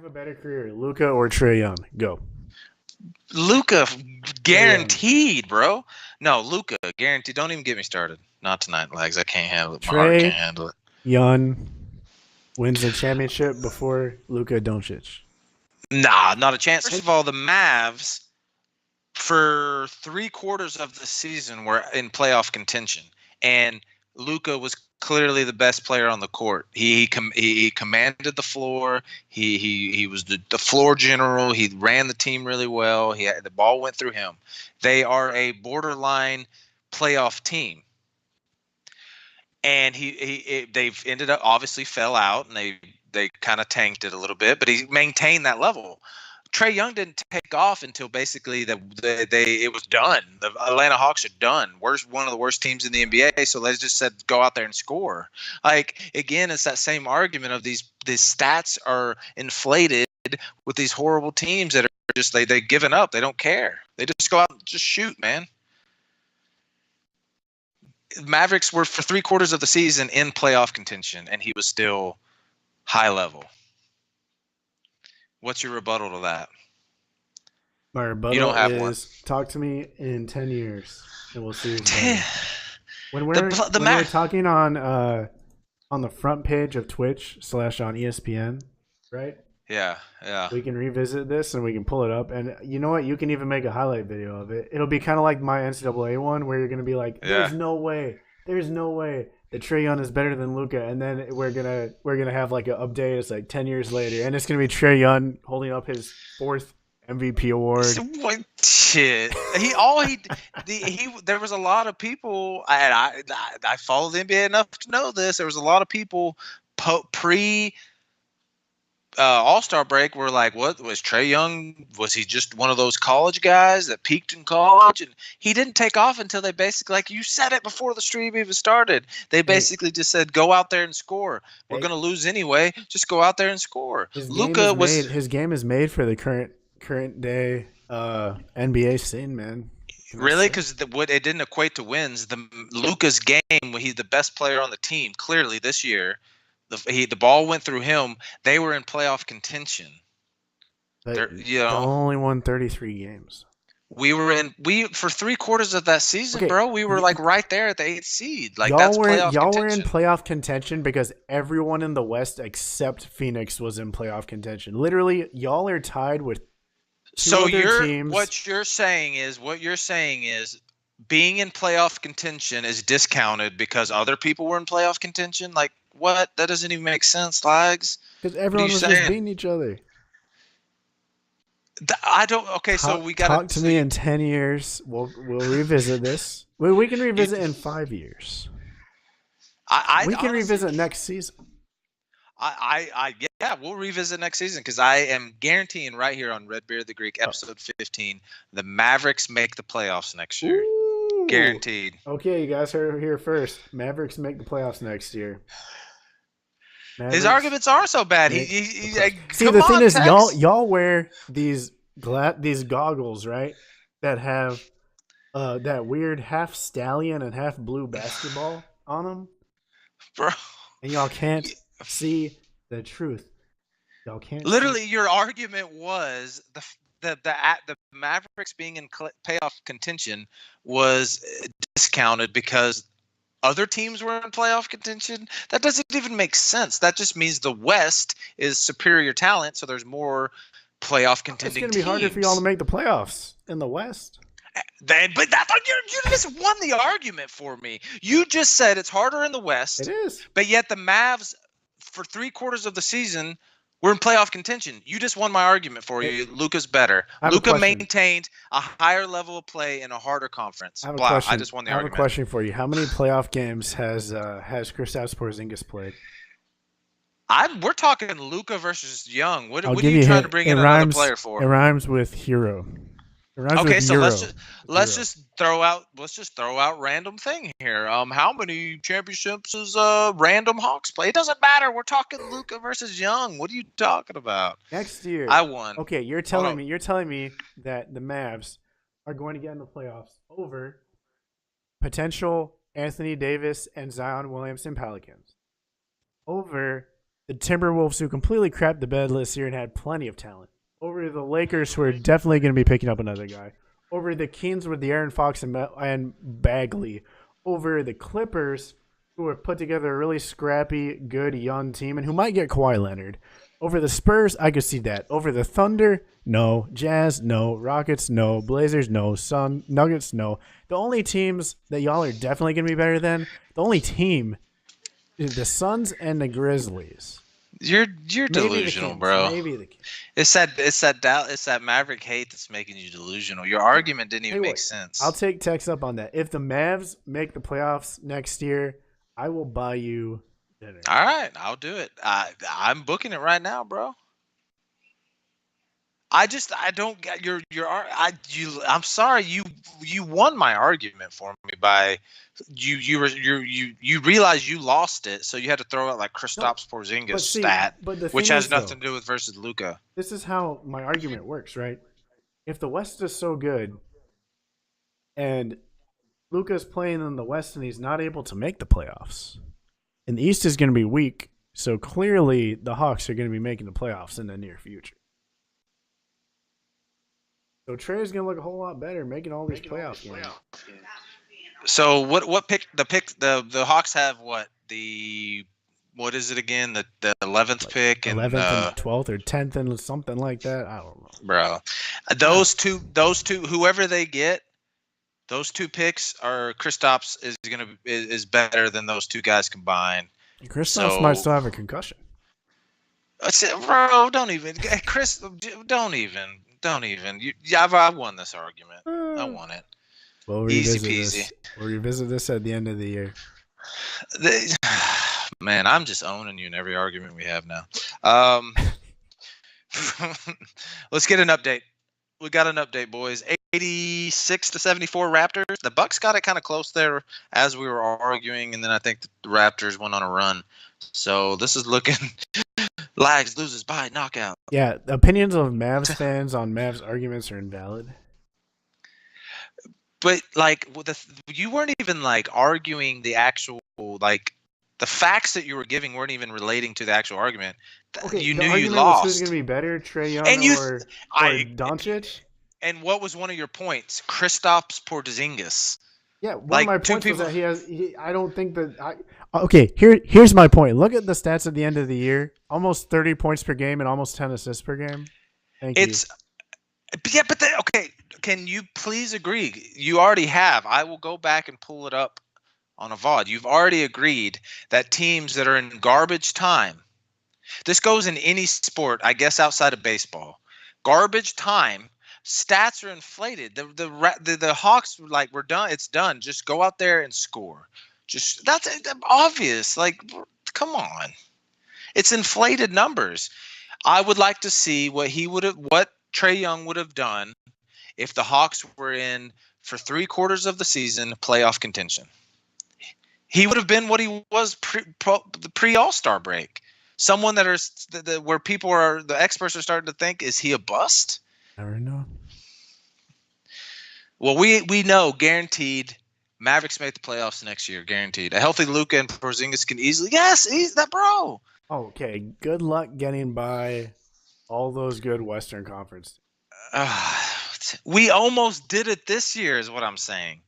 have a better career, Luka or Trae Young? Go. Luka, Trae Young. guaranteed, bro. No, Luka, guaranteed. Don't even get me started. Not tonight, legs. I can't handle it. My heart can't Trae handle it. Young wins the championship before Luka Doncic. Nah, not a chance. First of all, the Mavs for 3/4 of the season were in playoff contention, and Luka was clearly the best player on the court. He commanded the floor. He was the floor general. He ran the team really well. The ball went through him. They are a borderline playoff team, and they've ended up obviously fell out, and they kind of tanked it a little bit, but he maintained that level. Trae Young didn't take off until basically it was done. The Atlanta Hawks are done. One of the worst teams in the NBA. So they just said go out there and score. Like again, it's that same argument of these stats are inflated with these horrible teams that are just they given up. They don't care. They just go out and just shoot, man. Mavericks were for 3/4 of the season in playoff contention, and he was still high level. What's your rebuttal to that? My rebuttal You don't have is one. talk to me in 10 years, and we'll see. When we're talking on the front page of Twitch / on ESPN, right? Yeah. We can revisit this and we can pull it up. And you know what? You can even make a highlight video of it. It'll be kind of like my NCAA one where you're going to be like, there's no way that Trae Young is better than Luka. And then we're gonna have like an update. It's like 10 years later. And it's going to be Trae Young holding up his 4th MVP award. What shit? There was a lot of people, and I follow the NBA enough to know this. There was a lot of people pre All-Star break were like, what was Trae Young? Was he just one of those college guys that peaked in college? And he didn't take off until they basically, like you said it before the stream even started. They basically just said, go out there and score. We're going to lose anyway. Just go out there and score. His game is made for the current day NBA scene, man. Really? Because what it didn't equate to wins. Luka's game, he's the best player on the team, clearly this year. The ball went through him. They were in playoff contention. They only won 33 games. We for 3/4 of that season, bro. We were like right there at the 8th seed. Like y'all were in playoff contention because everyone in the West except Phoenix was in playoff contention. Literally, y'all are tied with two other teams. What you're saying is being in playoff contention is discounted because other people were in playoff contention. Like what? That doesn't even make sense, Lags. Because everyone was just beating each other. I don't. Okay, so we got to talk to me in 10 years. We'll revisit this. We can revisit in 5 years. We can revisit next season. Yeah, we'll revisit next season because I am guaranteeing right here on Red Beard the Greek episode 15, the Mavericks make the playoffs next year. Ooh. Guaranteed. Okay, you guys heard it here first. Mavericks make the playoffs next year. His arguments are so bad. See, the thing is, y'all wear these goggles, right? That have that weird half stallion and half blue basketball on them, bro. And y'all can't see the truth. Y'all can't. Literally, your argument was the Mavericks being in playoff contention was discounted because other teams were in playoff contention. That doesn't even make sense. That just means the West is superior talent, so there's more playoff contending teams. It's going to be harder for y'all to make the playoffs in the West. But you just won the argument for me. You just said it's harder in the West. It is. But yet the Mavs, for 3/4 of the season, were in playoff contention. You just won my argument for you. Luka's better. Luka maintained a higher level of play in a harder conference. I just won the argument. I have a question for you. How many playoff games has Kristaps Porzingis played? We're talking Luka versus Young. What are you trying to bring in another player for? It rhymes with hero. Okay, so let's just throw out random thing here. How many championships is random Hawks play? It doesn't matter. We're talking Luka versus Young. What are you talking about? Next year, I won. Okay, you're telling me that the Mavs are going to get in the playoffs over potential Anthony Davis and Zion Williamson Pelicans, over the Timberwolves, who completely crapped the bed this year and had plenty of talent, over the Lakers, who are definitely going to be picking up another guy, over the Kings with the Aaron Fox and Bagley, over the Clippers, who have put together a really scrappy, good young team and who might get Kawhi Leonard. Over the Spurs, I could see that. Over the Thunder, no. Jazz, no. Rockets, no. Blazers, no. Sun, Nuggets, no. The only teams that y'all are definitely going to be better than, the only team, the Suns and the Grizzlies. You're Maybe delusional, Kings, bro. Maybe the Kings. It's that Maverick hate that's making you delusional. Your argument didn't even make sense. I'll take Tex up on that. If the Mavs make the playoffs next year, I will buy you dinner. All right, I'll do it. I'm booking it right now, bro. I don't get I'm sorry, you won my argument for me by you realize you lost it, so you had to throw out like Kristaps Porzingis stat, which has nothing to do with versus Luka. This is how my argument works, right? If the West is so good and Luka's playing in the West and he's not able to make the playoffs, and the East is going to be weak, so clearly the Hawks are going to be making the playoffs in the near future. So Trae's going to look a whole lot better making all these playoff games. So what pick the Hawks have what is it again, the 11th pick and 11th and 12th or 10th and something like that. I don't know, bro. Those two whoever they get, those two picks are Kristaps is better than those two guys combined. Kristaps might still have a concussion. Bro, don't even. Chris, don't even. I won this argument. I won it. We'll easy peasy. We'll revisit this at the end of the year. Man, I'm just owning you in every argument we have now. Let's get an update. We got an update, boys. 86-74 Raptors. The Bucks got it kind of close there as we were arguing, and then I think the Raptors went on a run. So this is looking Lags loses by knockout. Yeah, opinions of Mavs fans on Mavs arguments are invalid. But like, you weren't even like arguing the actual like the facts that you were giving weren't even relating to the actual argument. Okay, you knew you lost. Who's going to be better, Trae Young or Doncic? And what was one of your points? Kristaps Porzingis. Yeah, one of my points was that I don't think that. Okay, here's my point. Look at the stats at the end of the year: almost 30 points per game and almost 10 assists per game. Thank you. Yeah, but okay. Can you please agree? You already have. I will go back and pull it up on a VOD. You've already agreed that teams that are in garbage time. This goes in any sport, I guess, outside of baseball. Garbage time. Stats are inflated. The Hawks were like, we're done. It's done. Just go out there and score. That's obvious. Like, come on. It's inflated numbers. I would like to see what Trae Young would have done if the Hawks were in for 3/4 of the season playoff contention. He would have been what he was pre All-Star break. Someone where the experts are starting to think, is he a bust? Never know. Well, we know guaranteed Mavericks make the playoffs next year, guaranteed. A healthy Luka and Porzingis can easily. Yes, he's that bro. Okay, good luck getting by all those good Western Conference. We almost did it this year, is what I'm saying.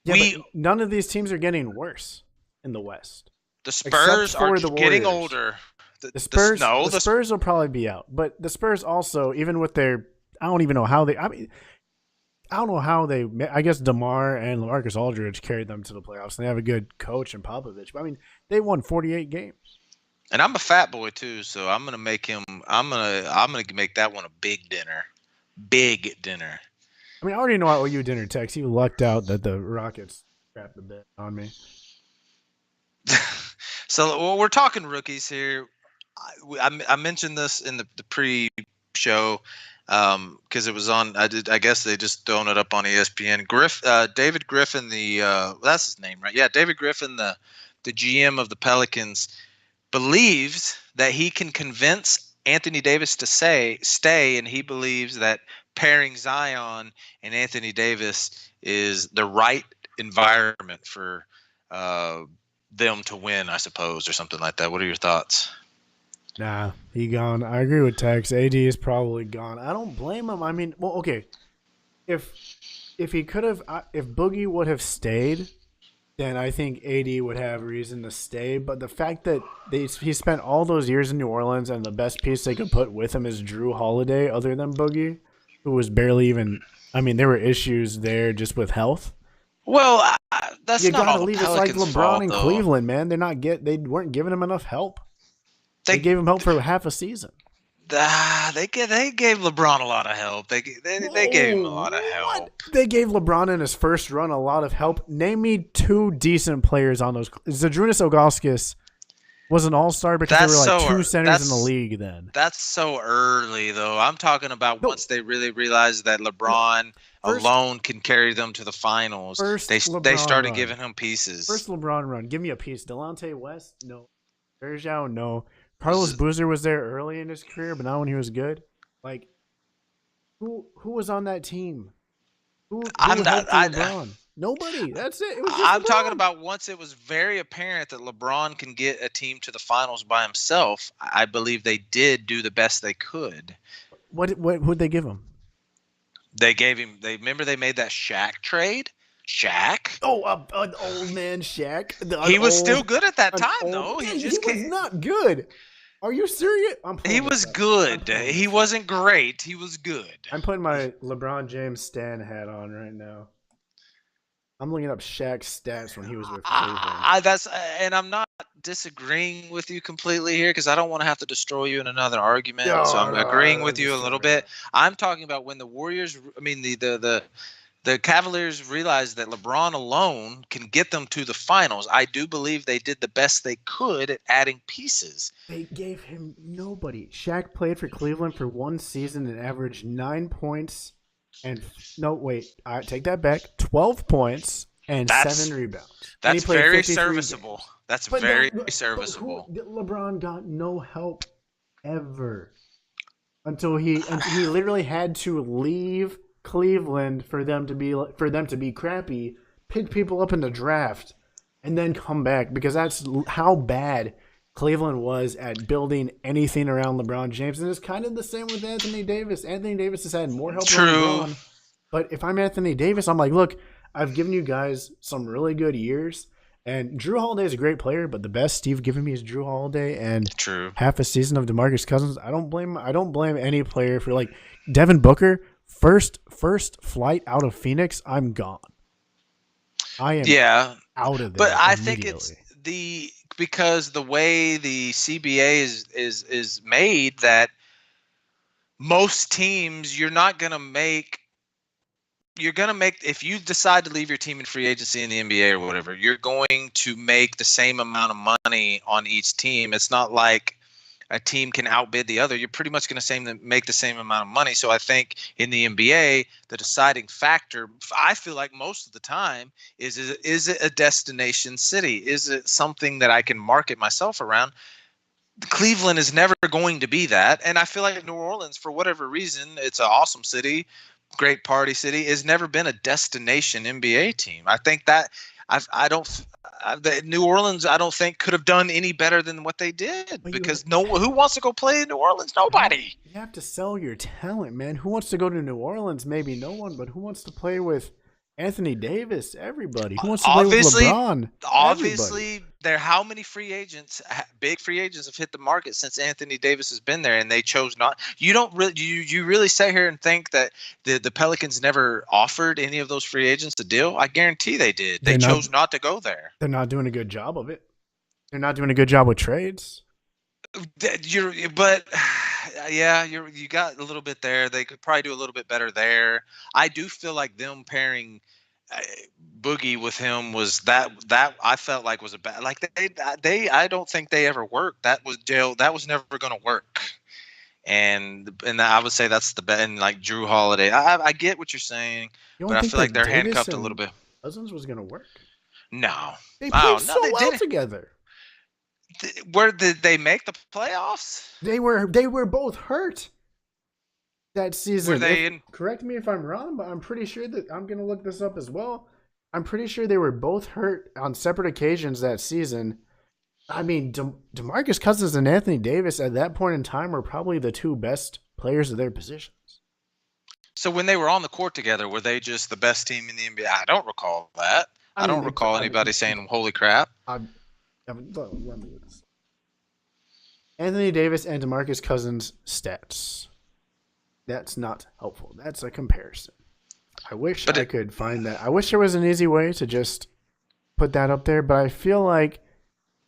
Yeah, but none of these teams are getting worse in the West. The Spurs are getting older. The Spurs will probably be out, but the Spurs also, even with their, I don't even know how they. I don't know how they. I guess DeMar and LaMarcus Aldridge carried them to the playoffs. And they have a good coach in Popovich. But I mean, they won 48 games. And I'm a fat boy too, so I'm gonna make him. I'm gonna make that one a big dinner. Big dinner. I mean, I already know I owe you dinner, Tex. You lucked out that the Rockets crapped a bit on me. So we're talking rookies here. I mentioned this in the pre-show because it was on. I guess they just thrown it up on ESPN. David Griffin, that's his name, right? Yeah, David Griffin, the GM of the Pelicans, believes that he can convince Anthony Davis to stay, and he believes that pairing Zion and Anthony Davis is the right environment for them to win, I suppose, or something like that. What are your thoughts? Nah, he gone. I agree with Tex. AD is probably gone. I don't blame him. I mean, well, okay. If he could have, if Boogie would have stayed, then I think AD would have reason to stay. But the fact that he spent all those years in New Orleans and the best piece they could put with him is Drew Holiday, other than Boogie, who was barely even. I mean, there were issues there just with health. Well, that's you not gotta all leave. the It's like Pelicans' LeBron fault, in though. Cleveland, man. They weren't giving him enough help. They gave him help for half a season. They gave LeBron a lot of help. They gave him a lot of help. What? They gave LeBron in his first run a lot of help. Name me 2 decent players on those. Zydrunas Ilgauskas was an all-star because there were like 2 centers in the league then. That's so early, though. I'm talking about once they really realized that LeBron alone can carry them to the finals. They started giving him pieces. First LeBron run. Give me a piece. Delonte West? No. Bergeau? No. Carlos Boozer was there early in his career, but not when he was good. Like, who was on that team? Who helped LeBron? Nobody. That's it. I'm talking about once it was very apparent that LeBron can get a team to the finals by himself. I believe they did do the best they could. Who'd they give him? They gave him. Remember they made that Shaq trade. Shaq. Oh, an old man Shaq. He was still good at that time, though. He was not good. Are you serious? He was good. He wasn't great. He was good. I'm putting my LeBron James Stan hat on right now. I'm looking up Shaq's stats when he was with Cleveland. And I'm not disagreeing with you completely here because I don't want to have to destroy you in another argument. No, so I'm agreeing with you a little bit. I'm talking about when the Warriors, the Cavaliers realized that LeBron alone can get them to the finals. I do believe they did the best they could at adding pieces. They gave him nobody. Shaq played for Cleveland for 1 season and averaged 9 points. I take that back. 12 points and 7 rebounds. That's very serviceable. That's very serviceable. LeBron got no help ever until he literally had to leave Cleveland for them to be crappy, pick people up in the draft, and then come back because that's how bad Cleveland was at building anything around LeBron James. And it's kind of the same with Anthony Davis. Anthony Davis has had more help than LeBron. But if I'm Anthony Davis, I'm like, look, I've given you guys some really good years. And Drew Holiday is a great player, but the best Steve given me is Drew Holiday and half a season of DeMarcus Cousins. I don't blame any player for like Devin Booker. First flight out of Phoenix, I'm gone. I am out of there. But I think it's because the way the CBA is made that most teams you're going to make if you decide to leave your team in free agency in the NBA or whatever, you're going to make the same amount of money on each team. It's not like a team can outbid the other. You're pretty much going to make the same amount of money. So I think in the NBA, the deciding factor, I feel like most of the time, is it a destination city? Is it something that I can market myself around? Cleveland is never going to be that. And I feel like New Orleans, for whatever reason, it's an awesome city, great party city, has never been a destination NBA team. I think that New Orleans, I don't think could have done any better than what they did because who wants to go play in New Orleans? Nobody. You have to sell your talent, man. Who wants to go to New Orleans? Maybe no one, but who wants to play with Anthony Davis? Everybody. Who wants to play with LeBron? Obviously, how many big free agents have hit the market since Anthony Davis has been there, and they chose not. You really sit here and think that the Pelicans never offered any of those free agents a deal? I guarantee they did. They chose not to go there. They're not doing a good job of it. They're not doing a good job with trades. You got a little bit there. They could probably do a little bit better there. I do feel like them pairing Boogie with him was that I felt like was a bad. Like they I don't think they ever worked. That was never going to work. And I would say that's the best. And like Drew Holiday, I get what you're saying, but I feel like they're handcuffed a little bit. Cousins was going to work. No, they played well together. Where did they make the playoffs? They were both hurt that season. Correct me if I'm wrong, but I'm pretty sure that I'm going to look this up as well. I'm pretty sure they were both hurt on separate occasions that season. I mean, DeMarcus Cousins and Anthony Davis at that point in time were probably the two best players of their positions. So when they were on the court together, were they just the best team in the NBA? I don't recall that. I I mean, don't recall anybody saying, "Holy crap." let me look this. Anthony Davis and DeMarcus Cousins stats. That's not helpful. That's a comparison. I wish I could find that. I wish there was an easy way to just put that up there, but I feel like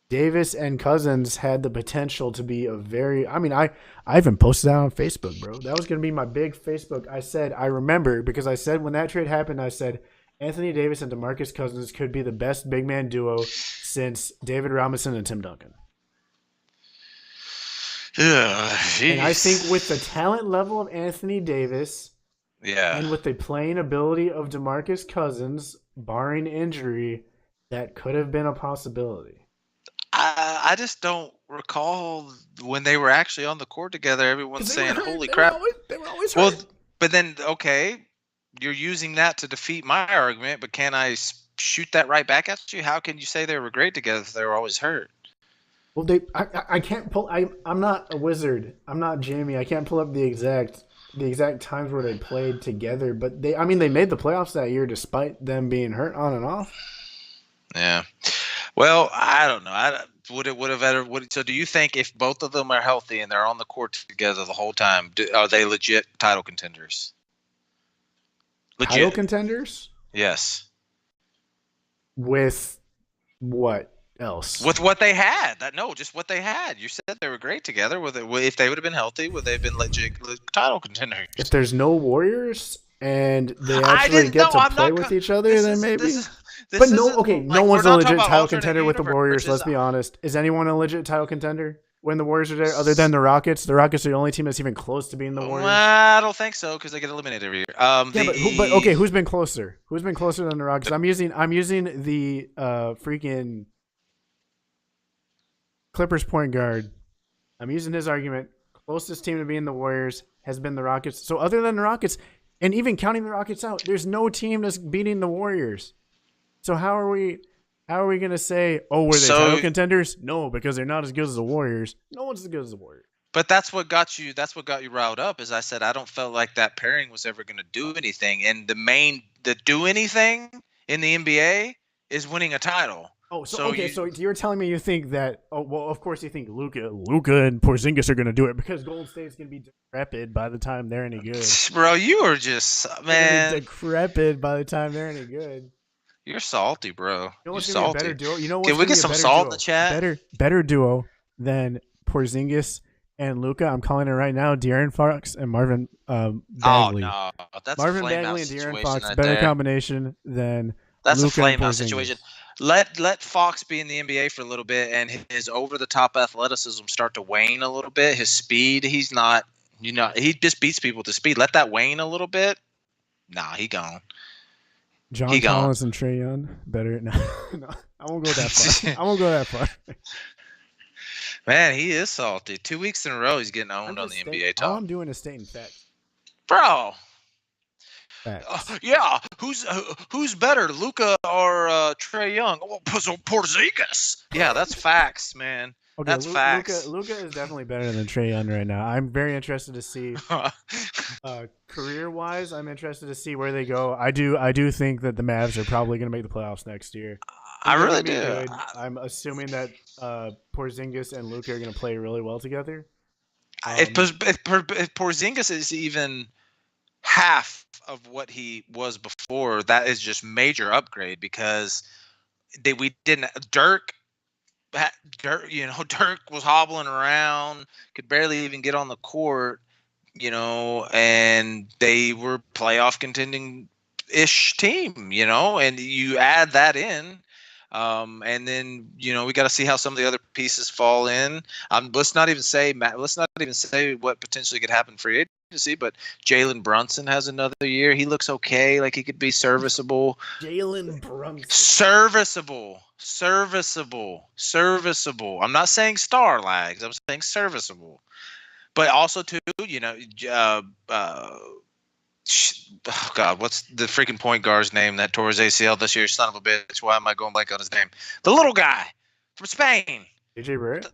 Davis and Cousins had the potential to be a very. I mean, I even posted that on Facebook, bro. That was going to be my big Facebook. I remember because I said when that trade happened, I said Anthony Davis and DeMarcus Cousins could be the best big man duo since David Robinson and Tim Duncan. And I think with the talent level of Anthony Davis, and with the playing ability of DeMarcus Cousins, barring injury, that could have been a possibility. I just don't recall when they were actually on the court together. Everyone saying, "Holy crap!" They were always hurt. Well, but then okay, you're using that to defeat my argument. But can I shoot that right back at you? How can you say they were great together if they were always hurt? Well, I can't pull. I'm not a wizard. I'm not Jamie. I can't pull up the exact times where they played together. But they made the playoffs that year despite them being hurt on and off. Yeah. Well, I don't know. So do you think if both of them are healthy and they're on the court together the whole time, are they legit title contenders? Legit. Title contenders? Yes. With what else? With what they had. Just what they had. You said they were great together. If they would have been healthy, would they have been legit title contenders? If there's no Warriors and they actually get to play with each other, then maybe. No one's a legit title contender with the Warriors. Let's be honest. Is anyone a legit title contender when the Warriors are there, other than the Rockets? The Rockets are the only team that's even close to being the Warriors. I don't think so because they get eliminated every year. Who's been closer? Who's been closer than the Rockets? I'm using the freaking Clippers point guard. I'm using his argument. Closest team to being the Warriors has been the Rockets. So other than the Rockets, and even counting the Rockets out, there's no team that's beating the Warriors. So how are we going to say, oh, were they title contenders? No, because they're not as good as the Warriors. No one's as good as the Warriors. But that's what got you riled up. As I said, I don't feel like that pairing was ever going to do anything. And the do anything in the NBA is winning a title. Oh, so you're telling me you think that? Oh, well, of course you think Luka and Porzingis are going to do it because Golden State's going to be decrepit by the time they're any good. Bro, you are just decrepit by the time they're any good. You're salty, bro. You know what's You're salty. Be a better duo? You know what's Can we get some salt duo? in the chat? Better duo than Porzingis and Luka. I'm calling it right now. De'Aaron Fox and Marvin Bagley. Oh no, that's Marvin a flame Bagley out and De'Aaron situation Fox. right Better there. combination than that's Luka a flame out situation. Let Fox be in the NBA for a little bit, and his over-the-top athleticism start to wane a little bit. His speed, he's not. He just beats people with the speed. Let that wane a little bit. Nah, he gone. John Collins and Trae Young better. No, I won't go that far. Man, he is salty. 2 weeks in a row, he's getting owned on the NBA top. All I'm doing is stating facts. Bro. Yeah, who's better, Luka or Trae Young? Oh, Porzingis. Yeah, that's facts, man. Okay, that's facts. Luka is definitely better than Trae Young right now. I'm very interested to see career-wise. I'm interested to see where they go. I do think that the Mavs are probably going to make the playoffs next year. I really do. Good. I'm assuming that Porzingis and Luka are going to play really well together. If Porzingis is even half of what he was before, that is just major upgrade because Dirk was hobbling around, could barely even get on the court, and they were playoff contending ish team, and you add that in. And then we got to see how some of the other pieces fall in. Let's not even say what potentially could happen for agency, but Jalen Brunson has another year. He looks okay, like he could be serviceable. Jalen Brunson, serviceable. I'm not saying star lags. I'm saying serviceable, but also too, oh God, what's the freaking point guard's name that tore his ACL this year? Son of a bitch. Why am I going blank on his name? The little guy from Spain. AJ Barrett.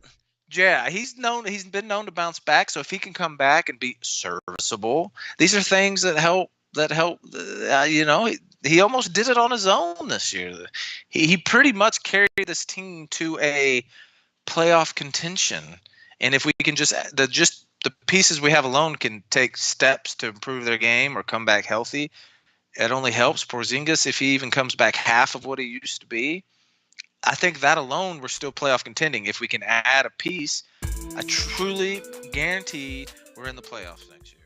Yeah, he's been known to bounce back. So if he can come back and be serviceable, these are things that help. He almost did it on his own this year. He pretty much carried this team to a playoff contention. And if we can the pieces we have alone can take steps to improve their game or come back healthy, it only helps Porzingis if he even comes back half of what he used to be. I think that alone we're still playoff contending. If we can add a piece, I truly guarantee we're in the playoffs next year.